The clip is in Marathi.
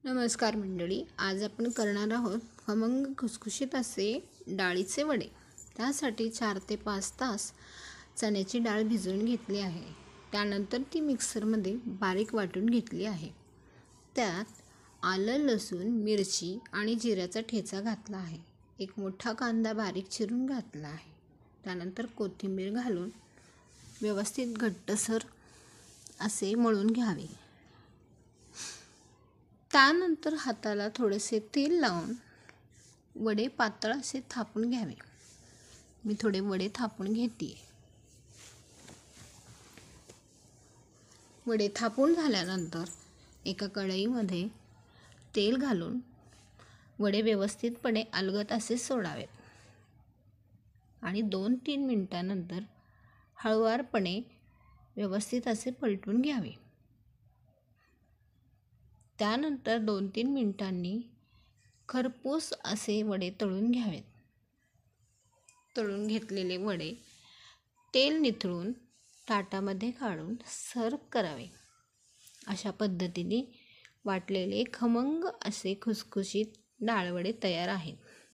नमस्कार मंडळी, आज आपण करणार आहोत खमंग खुसखुशीत असे डाळीचे वडे। त्यासाठी 4 ते 5 तास चण्याची डाळ भिजवून घेतली आहे। त्यानंतर ती मिक्सरमध्ये बारीक वाटून घेतली आहे। त्यात आलं, लसूण, मिरची आणि जिऱ्याचा ठेचा घातला आहे। एक मोठा कांदा बारीक चिरून घातला आहे। त्यानंतर कोथिंबीर घालून व्यवस्थित घट्टसर असे मळून घ्यावे। त्यानंतर हाताला थोडेसे तेल लावून वडे पातळ असे थापून घ्यावे। मी थोडे वडे थापून घेते। वडे थापून झाल्यानंतर एका कढईमध्ये तेल घालून वडे व्यवस्थितपणे अलगद असे सोडावेत आणि 2-3 मिनिटांनंतर हळुवारपणे व्यवस्थित असे पलटून घ्यावे। त्यानंतर 2-3 मिनिटांनी खरपूस असे वडे तळून घ्यावेत। तळून घेतलेले वडे तेल निथळून ताटामध्ये काढून सर्व करावे। अशा पद्धतीने वाटलेले खमंग असे खुसखुशीत डाळवडे तयार आहेत।